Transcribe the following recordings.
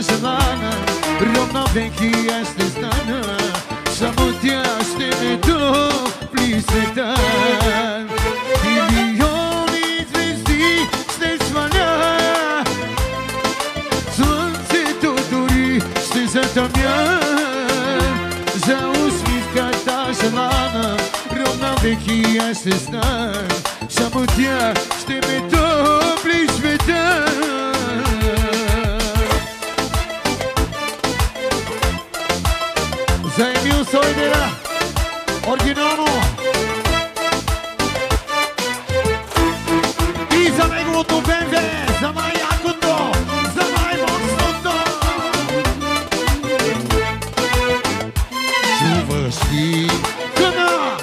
желана, ровно веки аз не знана, само тя ще ме топли света. Милиони звезди ще сваля, слънцето дори ще затъмя, за усмивката желана, ровно веки аз не знам, само тя ще ме топли света. За Емил Сойдера, оригинално. И за неговото БМВ, за най-якото, за най-мощното. Чуваш ли къна?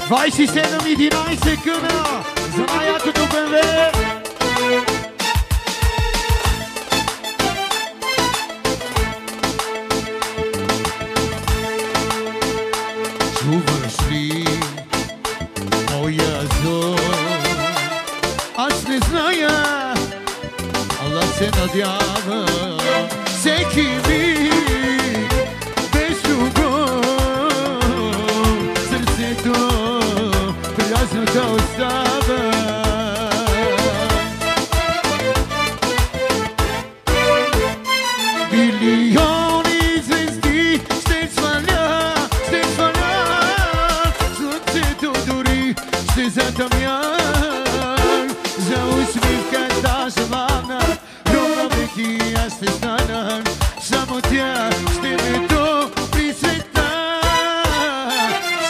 27-11 къна, за най-якото БМВ. Чуваш ли моя зор? Аз не зная, ала се надявам всеки миг без любов. Сърцето празно да остава. Милиони звезди ще сваля, слънцето дори ще затъмя, за усмивката желана, ровно веки аз ще стана, само тя ще ме топли света,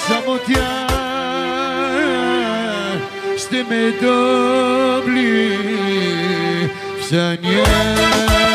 само тя ще ме топли в съня.